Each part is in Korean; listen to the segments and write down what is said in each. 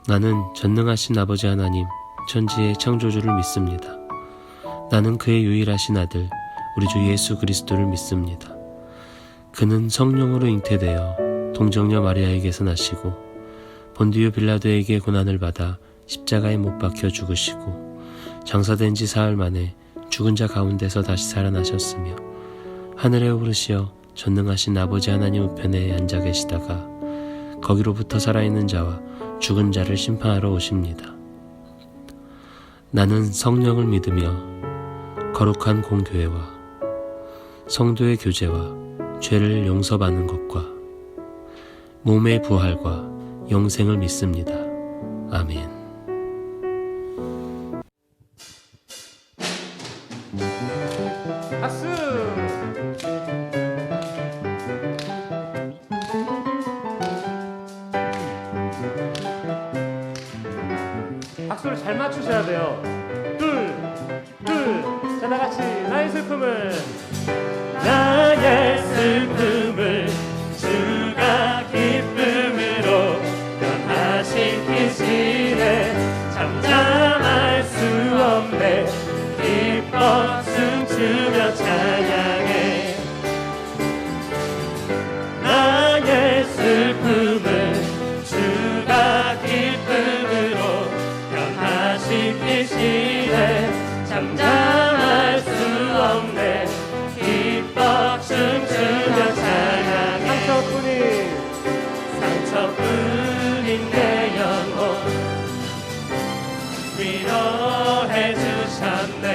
나는 전능하신 아버지 하나님, 천지의 창조주를 믿습니다. 나는 그의 유일하신 아들, 우리 주 예수 그리스도를 믿습니다. 그는 성령으로 잉태되어 동정녀 마리아에게서 나시고 본디오 빌라도에게 고난을 받아 십자가에 못 박혀 죽으시고 장사된 지 사흘 만에 죽은 자 가운데서 다시 살아나셨으며 하늘에 오르시어 전능하신 아버지 하나님 우편에 앉아 계시다가 거기로부터 살아있는 자와 죽은 자를 심판하러 오십니다. 나는 성령을 믿으며 거룩한 공교회와 성도의 교제와 죄를 용서받는 것과 몸의 부활과 영생을 믿습니다. 아멘. 박수! 박수를 잘 맞추셔야 돼요. 둘, 자, 다 같이 나의 슬픔을 주가 기쁨으로 변화시키시네. 잠잠할 수 없네. 기뻐 춤추며 찬양해. 나의 슬픔을 주가 기쁨으로 변화시키시네. 잠잠할 수 없네. 기뻐 춤추며 찬양해. 상처뿐인 내 영혼 위로해 주셨네.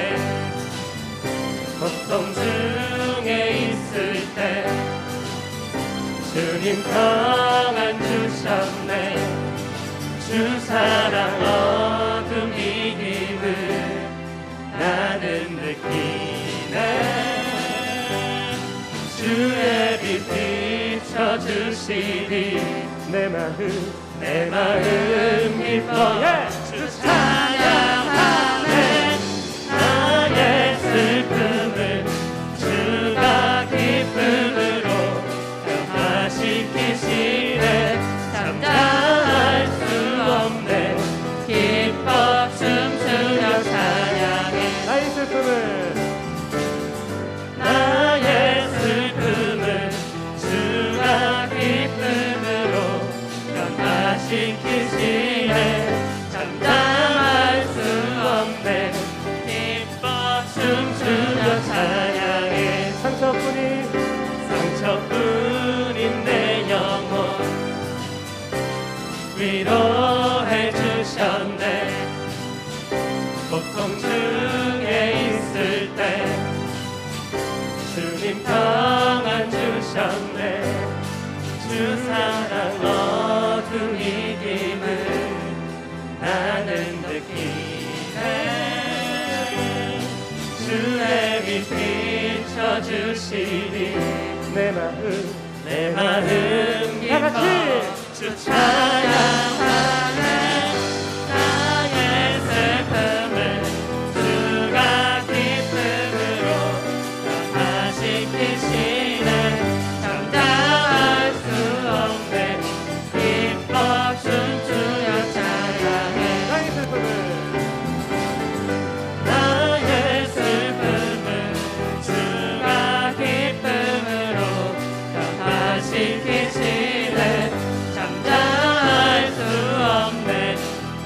고통 중에 있을 때 주님 평안 주셨네. 주 사랑 어둠 이김을 나는 느끼네. 주의 빛 비춰주시니 내 마음 기뻐 주 찬양하네. 나의 슬픔을 주가 기쁨으로 변화시키시네. 잠잠할 수 없네. 기뻐 춤추며 찬양해. 나의 슬픔을 주가 기쁨으로 변화시키시네. 잠잠할 수 없네. 기뻐 춤추며 찬양해. 상처뿐인 내 영혼 위로해 주셨네. 고통 중에 있을 때 주님 평안 주셨네. 주 사랑 어둠 이김을 나는 느끼네. 주의 빛 비춰주시니 내 마음 기뻐 주 찬양하네. 나의 슬픔을 주가 기쁨으로 변화시키시네. 잠잠할 수 없네. 기뻐 춤추며 찬양해. 나의 슬픔을 주가 기쁨으로 변화시키시네. 잠잠할 수 없네.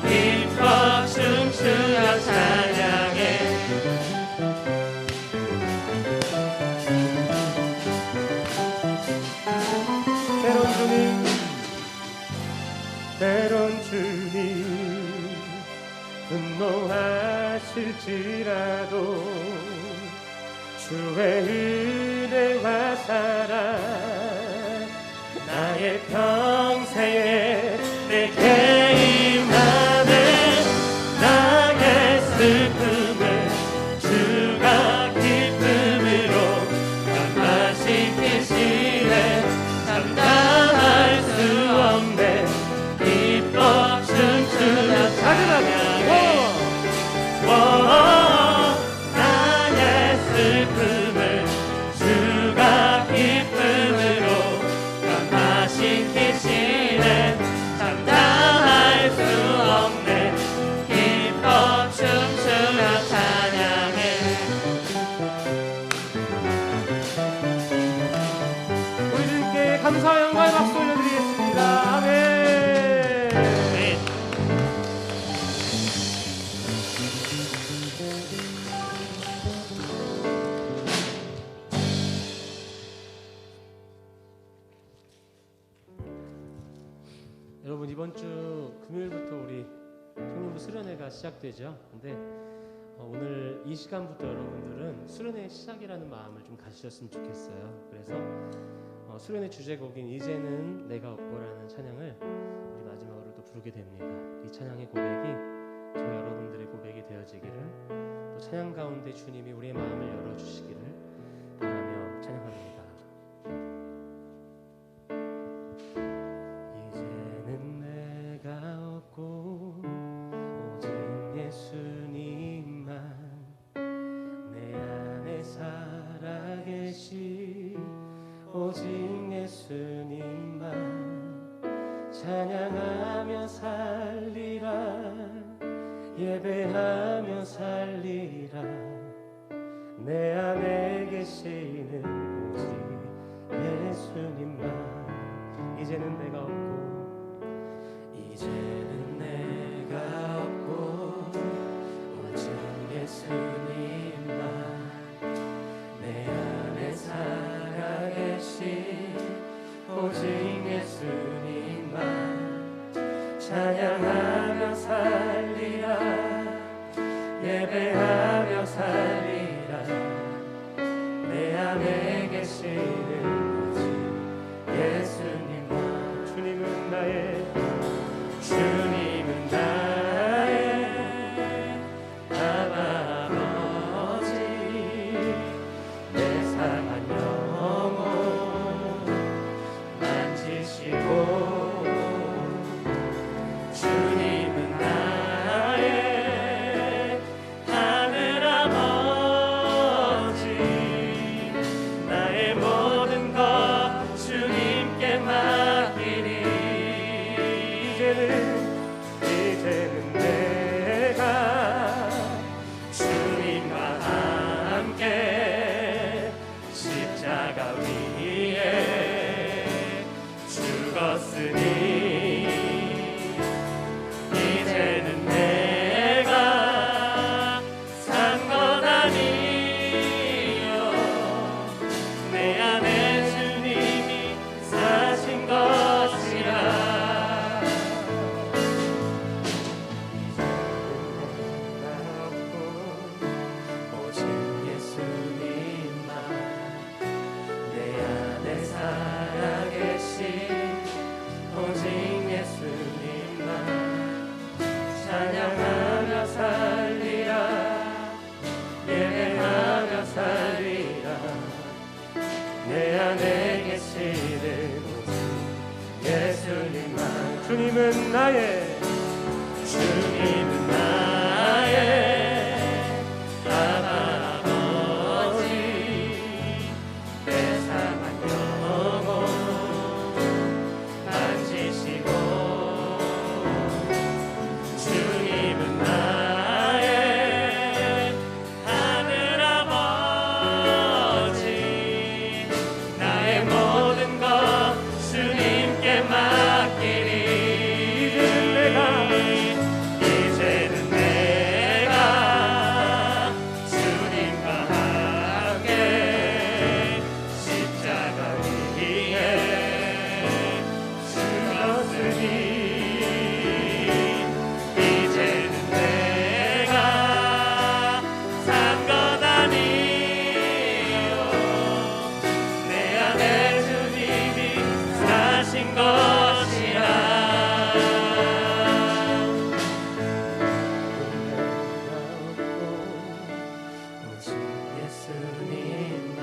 기뻐 춤추며 찬양해. 때론 주님 분노하실지라도 주의 은혜와 사랑 나의 평생에 내게 임하네. 나의 슬픔을 주가 기쁨으로 변화시키시네. 잠잠할 수 없네. 기뻐 춤추며 찬양해. 나의 슬픔을 주가 기쁨으로 변화시키시네. 잠잠 영광의 박수 올려드리겠습니다. 아멘. 네. 여러분, 이번 주 금요일부터 우리 청년부 수련회가 시작되죠. 근데 오늘 이 시간부터 여러분들은 수련회의 시작이라는 마음을 좀 가지셨으면 좋겠어요. 그래서 수련회 주제곡인 이제는 내가 없고라는 찬양을 우리 마지막으로 또 부르게 됩니다. 이 찬양의 고백이 저 여러분들의 고백이 되어지기를, 또 찬양 가운데 주님이 우리의 마음을 열어주시기를 바라며 찬양합니다. 이제는 내가 없고 오직 예수님만 내 안에 살아계시, 오직 예수님만 찬양하며 살리라, 예배하며 살리라. 내 안에 계시는 오직 예수님만. 이제는 내가 없고, 이제는 내가 없고 오직 예수님만 내 안에 살아계시, 오직 예수님만 찬양하며 살리라, 예배하며 살리라. 내 안에 계시는 오직 예수님만. 주님은 나의 아버지, 내 상한 영혼 만지시고, 주님은 나의 하늘 아버지, 나의 모든 것 주님께 맡기니. 이제는 내가 주님과 함께 십자가 위에 죽었으니, 이제는 내가 산 것 아니요, 내 안에 주님이 사신 것이라. 오직 예수님만 찬양하며 살리라, 예배하며 살리라. 내 안에 계시는 오직 예수님만. 주님은 나의 아버지, 내 상한 영혼 만지시고, 주님은 나의 하늘 아버지, 나의 모든 것 주님께 맡기니. 이제는 내가 주님과 함께 십자가 위에 죽었으니, 이제는 내가 산 것 아니요, 내 안에 주님이 사신 것이라. 오직 예수님만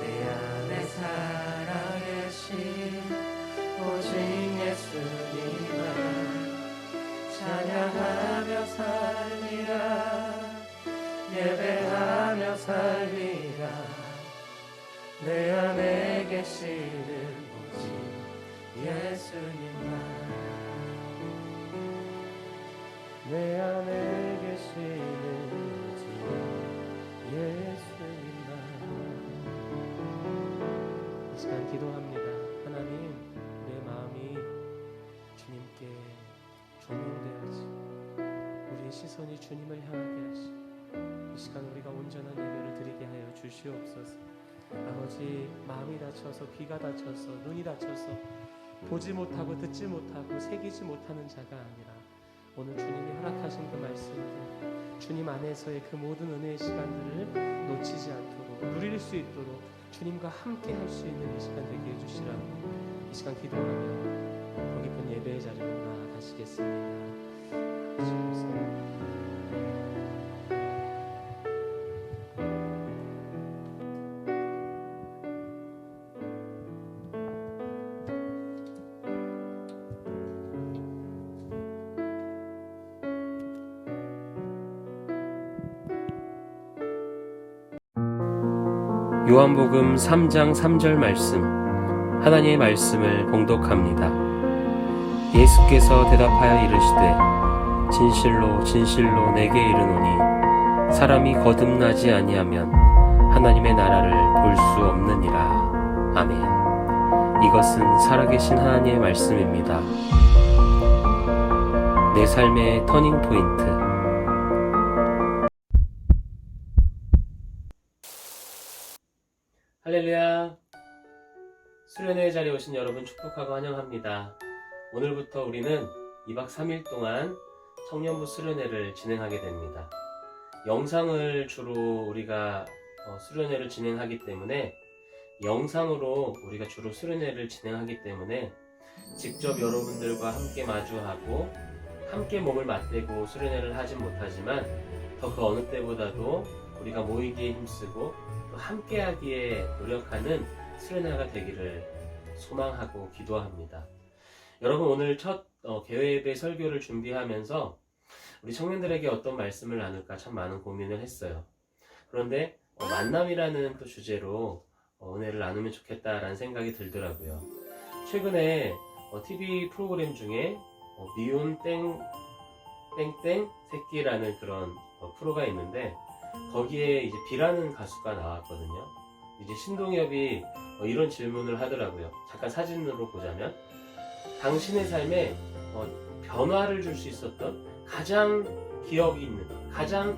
내 안에 살아계시, 오직 예수님만 찬양하며 살리라, 예배하며 살리라. 내 안에 계시는 오직 예수님만, 내 안에 계시는 오직 예수님만. 이 시간 기도합니다. 시선이 주님을 향하게 하시고 이 시간 우리가 온전한 예배를 드리게 하여 주시옵소서. 아버지, 마음이 다쳐서, 귀가 다쳐서, 눈이 다쳐서 보지 못하고 듣지 못하고 새기지 못하는 자가 아니라 오늘 주님이 허락하신 그 말씀들, 주님 안에서의 그 모든 은혜의 시간들을 놓치지 않도록 누릴 수 있도록 주님과 함께 할 수 있는 이 시간 되게 해주시라고 이 시간 기도하며 더 깊은 예배의 자리로 나아가시겠습니다. 요한복음 3장 3절 말씀, 하나님의 말씀을 봉독합니다. 예수께서 대답하여 이르시되 진실로 진실로 내게 이르노니 사람이 거듭나지 아니하면 하나님의 나라를 볼 수 없느니라. 아멘. 이것은 살아계신 하나님의 말씀입니다. 내 삶의 터닝 포인트. 할렐루야. 수련회 자리에 오신 여러분 축복하고 환영합니다. 오늘부터 우리는 2박 3일 동안 청년부 수련회를 진행하게 됩니다. 영상을 주로 우리가 수련회를 진행하기 때문에 영상으로 우리가 주로 수련회를 진행하기 때문에 직접 여러분들과 함께 마주하고 함께 몸을 맞대고 수련회를 하진 못하지만 더 그 어느 때보다도 우리가 모이기에 힘쓰고 또 함께하기에 노력하는 수련회가 되기를 소망하고 기도합니다. 여러분, 오늘 첫 개회예배 설교를 준비하면서 우리 청년들에게 어떤 말씀을 나눌까 참 많은 고민을 했어요. 그런데 만남이라는 또 주제로 은혜를 나누면 좋겠다라는 생각이 들더라고요. 최근에 TV 프로그램 중에 미운 땡땡 새끼라는 그런 프로가 있는데 거기에 이제 비라는 가수가 나왔거든요. 이제 신동엽이 이런 질문을 하더라고요. 잠깐 사진으로 보자면 당신의 삶에 변화를 줄 수 있었던 가장 기억이 있는, 가장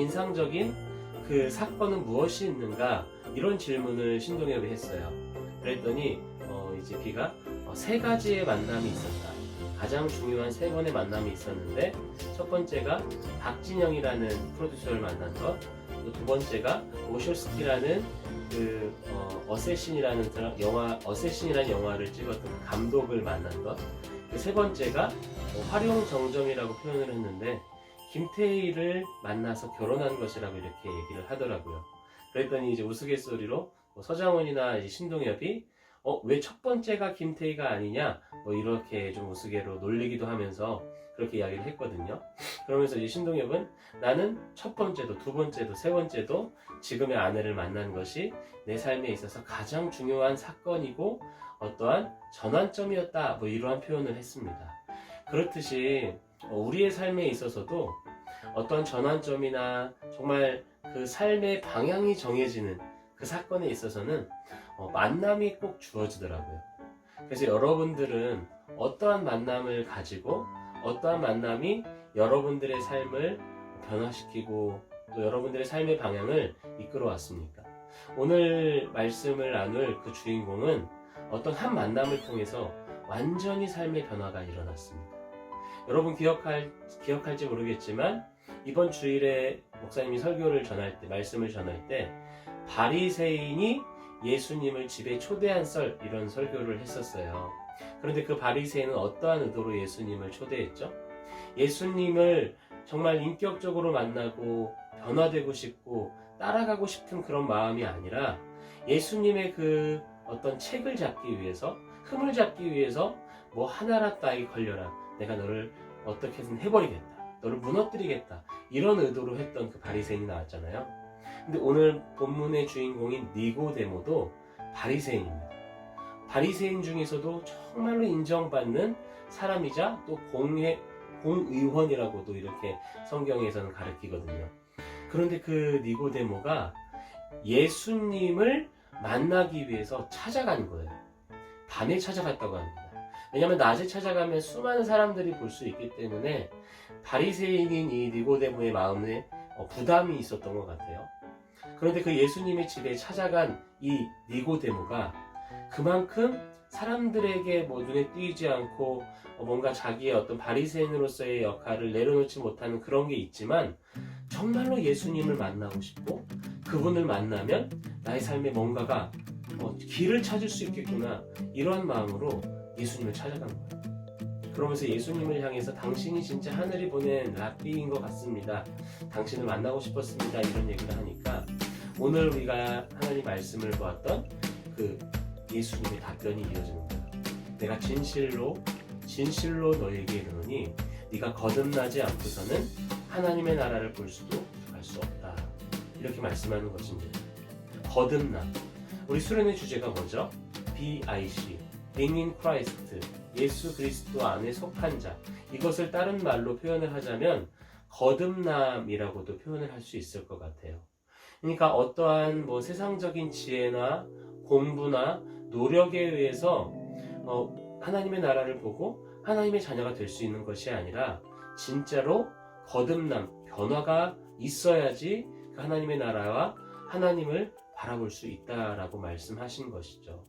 인상적인 그 사건은 무엇이 있는가, 이런 질문을 신동엽이 했어요. 그랬더니 이제 비가 세 가지의 만남이 있었다. 가장 중요한 세 번의 만남이 있었는데 첫 번째가 박진영이라는 프로듀서를 만난 것, 또 두 번째가 오쇼스키라는 그 어쌔신이라는 영화를 찍었던 감독을 만난 것, 그 세 번째가 활용정점이라고 표현을 했는데 김태희를 만나서 결혼한 것이라고 이렇게 얘기를 하더라고요. 그랬더니 이제 우스갯소리로 서장훈이나 이제 신동엽이 왜 첫 번째가 김태희가 아니냐, 이렇게 좀 우스개로 놀리기도 하면서 그렇게 이야기를 했거든요. 그러면서 이제 신동엽은 나는 첫 번째도 두 번째도 세 번째도 지금의 아내를 만난 것이 내 삶에 있어서 가장 중요한 사건이고 어떠한 전환점이었다, 이러한 표현을 했습니다. 그렇듯이 우리의 삶에 있어서도 어떠한 전환점이나 정말 그 삶의 방향이 정해지는 그 사건에 있어서는 만남이 꼭 주어지더라고요. 그래서 여러분들은 어떠한 만남을 가지고 어떠한 만남이 여러분들의 삶을 변화시키고 또 여러분들의 삶의 방향을 이끌어 왔습니까? 오늘 말씀을 나눌 그 주인공은 어떤 한 만남을 통해서 완전히 삶의 변화가 일어났습니다. 여러분 기억할지 모르겠지만 이번 주일에 목사님이 설교를 전할 때, 말씀을 전할 때 바리새인이 예수님을 집에 초대한 썰, 이런 설교를 했었어요. 그런데 그 바리새인은 어떠한 의도로 예수님을 초대했죠? 예수님을 정말 인격적으로 만나고 변화되고 싶고 따라가고 싶은 그런 마음이 아니라 예수님의 그 어떤 책을 잡기 위해서, 흠을 잡기 위해서 하나라 따위 걸려라, 내가 너를 어떻게든 해버리겠다, 너를 무너뜨리겠다, 이런 의도로 했던 그 바리새인이 나왔잖아요. 근데 오늘 본문의 주인공인 니고데모도 바리새인입니다. 바리새인 중에서도 정말로 인정받는 사람이자 또 공의원이라고도 이렇게 성경에서는 가르치거든요. 그런데 그 니고데모가 예수님을 만나기 위해서 찾아간 거예요. 밤에 찾아갔다고 합니다. 왜냐하면 낮에 찾아가면 수많은 사람들이 볼 수 있기 때문에 바리새인인 이 니고데모의 마음에 부담이 있었던 것 같아요. 그런데 그 예수님의 집에 찾아간 이 니고데모가 그만큼 사람들에게 눈에 띄지 않고 뭔가 자기의 어떤 바리새인으로서의 역할을 내려놓지 못하는 그런 게 있지만 정말로 예수님을 만나고 싶고 그분을 만나면 나의 삶에 뭔가가 길을 찾을 수 있겠구나, 이러한 마음으로 예수님을 찾아간 거예요. 그러면서 예수님을 향해서 당신이 진짜 하늘이 보낸 랍비인 것 같습니다, 당신을 만나고 싶었습니다, 이런 얘기를 하니까 오늘 우리가 하나님 말씀을 보았던 그 예수님의 답변이 이어지는 거예요. 내가 진실로 너에게 이르노니 네가 거듭나지 않고서는 하나님의 나라를 볼 수도 갈 수 없다, 이렇게 말씀하는 것입니다. 거듭남. 우리 수련의 주제가 뭐죠? BIC, Being in Christ, 예수 그리스도 안에 속한 자. 이것을 다른 말로 표현을 하자면 거듭남이라고도 표현을 할 수 있을 것 같아요. 그러니까 어떠한 세상적인 지혜나 공부나 노력에 의해서 하나님의 나라를 보고 하나님의 자녀가 될 수 있는 것이 아니라 진짜로 거듭남, 변화가 있어야지 하나님의 나라와 하나님을 바라볼 수 있다라고 말씀하신 것이죠.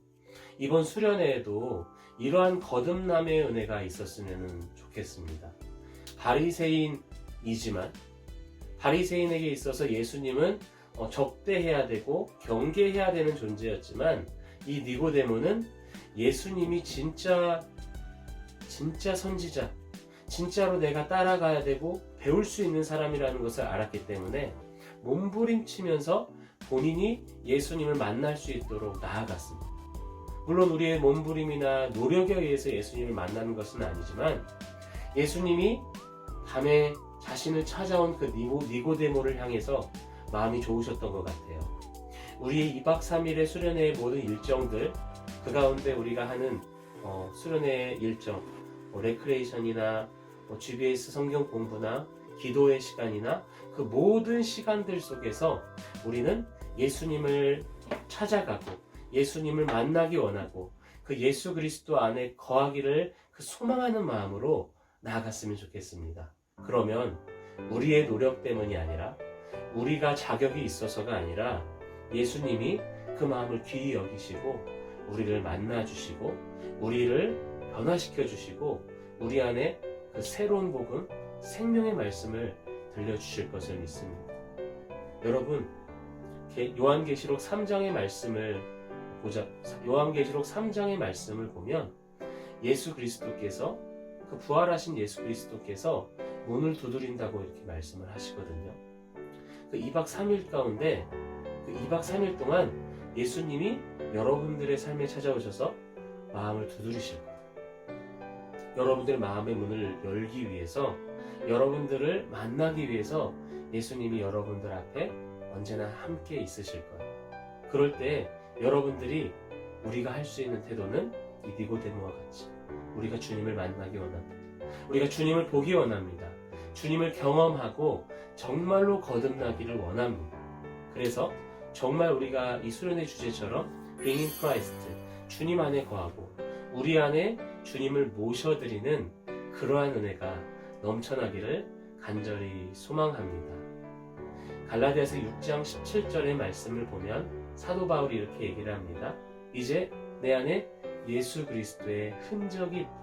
이번 수련회에도 이러한 거듭남의 은혜가 있었으면 좋겠습니다. 바리새인이지만 바리새인에게 있어서 예수님은 적대해야 되고 경계해야 되는 존재였지만 이 니고데모는 예수님이 진짜 선지자, 진짜로 내가 따라가야 되고 배울 수 있는 사람이라는 것을 알았기 때문에 몸부림치면서 본인이 예수님을 만날 수 있도록 나아갔습니다. 물론 우리의 몸부림이나 노력에 의해서 예수님을 만나는 것은 아니지만 예수님이 밤에 자신을 찾아온 그 니고데모를 향해서 마음이 좋으셨던 것 같아요. 우리의 2박 3일의 수련회의 모든 일정들, 그 가운데 우리가 하는 수련회 일정, 레크레이션이나 GBS 성경 공부나 기도의 시간이나 그 모든 시간들 속에서 우리는 예수님을 찾아가고 예수님을 만나기 원하고 그 예수 그리스도 안에 거하기를 그 소망하는 마음으로 나아갔으면 좋겠습니다. 그러면 우리의 노력 때문이 아니라 우리가 자격이 있어서가 아니라 예수님이 그 마음을 귀히 여기시고 우리를 만나주시고 우리를 변화시켜 주시고 우리 안에 그 새로운 복음, 생명의 말씀을 들려주실 것을 믿습니다. 여러분, 요한계시록 3장의 말씀을 보면 예수 그리스도께서, 그 부활하신 예수 그리스도께서 문을 두드린다고 이렇게 말씀을 하시거든요. 그 2박 3일 가운데 그 2박 3일 동안 예수님이 여러분들의 삶에 찾아오셔서 마음을 두드리실 거예요. 여러분들의 마음의 문을 열기 위해서, 여러분들을 만나기 위해서 예수님이 여러분들 앞에 언제나 함께 있으실 거예요. 그럴 때 여러분들이 우리가 할 수 있는 태도는 이 니고데모와 같이 우리가 주님을 만나기 원합니다. 우리가 주님을 보기 원합니다. 주님을 경험하고 정말로 거듭나기를 원합니다. 그래서 정말 우리가 이 수련의 주제처럼 Being in Christ, 주님 안에 거하고 우리 안에 주님을 모셔드리는 그러한 은혜가 넘쳐나기를 간절히 소망합니다. 갈라디아서 6장 17절의 말씀을 보면 사도 바울이 이렇게 얘기를 합니다. 이제 내 안에 예수 그리스도의 흔적이 있다.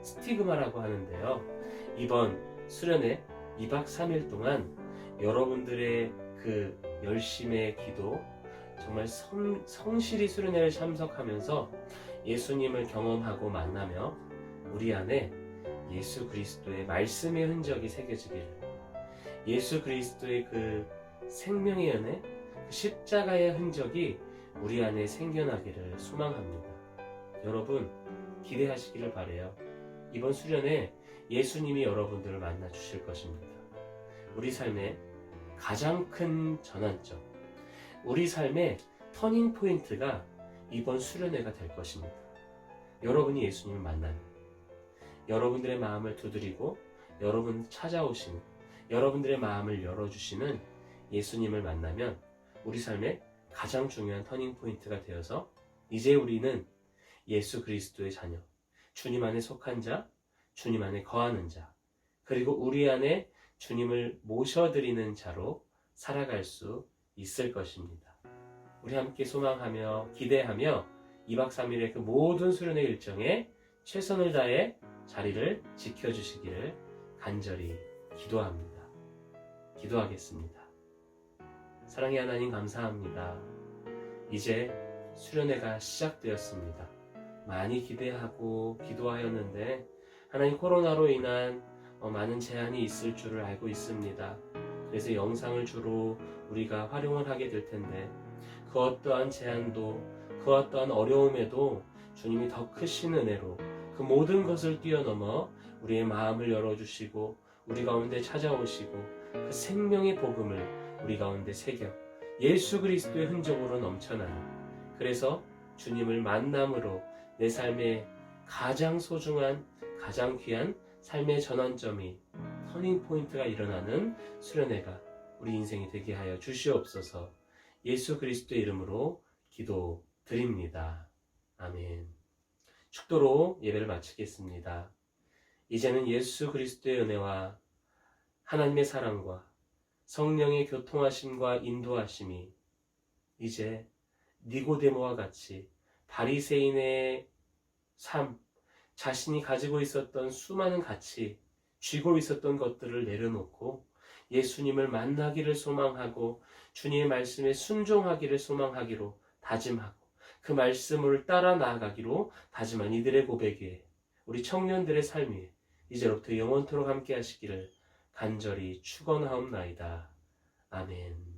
스티그마라고 하는데요. 이번 수련회 2박 3일 동안 여러분들의 그 열심의 기도, 정말 성실히 수련회를 참석하면서 예수님을 경험하고 만나며 우리 안에 예수 그리스도의 말씀의 흔적이 새겨지기를, 예수 그리스도의 그 생명의 은혜, 그 십자가의 흔적이 우리 안에 생겨나기를 소망합니다. 여러분, 기대하시기를 바라요. 이번 수련회 예수님이 여러분들을 만나 주실 것입니다. 우리 삶의 가장 큰 전환점, 우리 삶의 터닝 포인트가 이번 수련회가 될 것입니다. 여러분이 예수님을 만나는, 여러분들의 마음을 두드리고 여러분 찾아오시는, 여러분들의 마음을 열어주시는 예수님을 만나면 우리 삶의 가장 중요한 터닝 포인트가 되어서 이제 우리는 예수 그리스도의 자녀, 주님 안에 속한 자, 주님 안에 거하는 자, 그리고 우리 안에 주님을 모셔드리는 자로 살아갈 수 있을 것입니다. 우리 함께 소망하며 기대하며 2박 3일의 그 모든 수련회 일정에 최선을 다해 자리를 지켜주시기를 간절히 기도합니다. 기도하겠습니다. 사랑의 하나님 감사합니다. 이제 수련회가 시작되었습니다. 많이 기대하고 기도하였는데 하나님 코로나로 인한 많은 제한이 있을 줄을 알고 있습니다. 그래서 영상을 주로 우리가 활용을 하게 될 텐데 그 어떠한 제한도 그 어떠한 어려움에도 주님이 더 크신 은혜로 그 모든 것을 뛰어넘어 우리의 마음을 열어주시고 우리 가운데 찾아오시고 그 생명의 복음을 우리 가운데 새겨 예수 그리스도의 흔적으로 넘쳐나는, 그래서 주님을 만남으로 내 삶의 가장 소중한 가장 귀한 삶의 전환점이 터닝포인트가 일어나는 수련회가 우리 인생이 되게 하여 주시옵소서. 예수 그리스도의 이름으로 기도드립니다. 아멘. 축도로 예배를 마치겠습니다. 이제는 예수 그리스도의 은혜와 하나님의 사랑과 성령의 교통하심과 인도하심이 이제 니고데모와 같이 바리새인의 삶, 자신이 가지고 있었던 수많은 가치, 쥐고 있었던 것들을 내려놓고 예수님을 만나기를 소망하고 주님의 말씀에 순종하기를 소망하기로 다짐하고 그 말씀을 따라 나아가기로 다짐한 이들의 고백에 우리 청년들의 삶이 이제로부터 영원토록 함께 하시기를 간절히 축원하옵나이다. 아멘.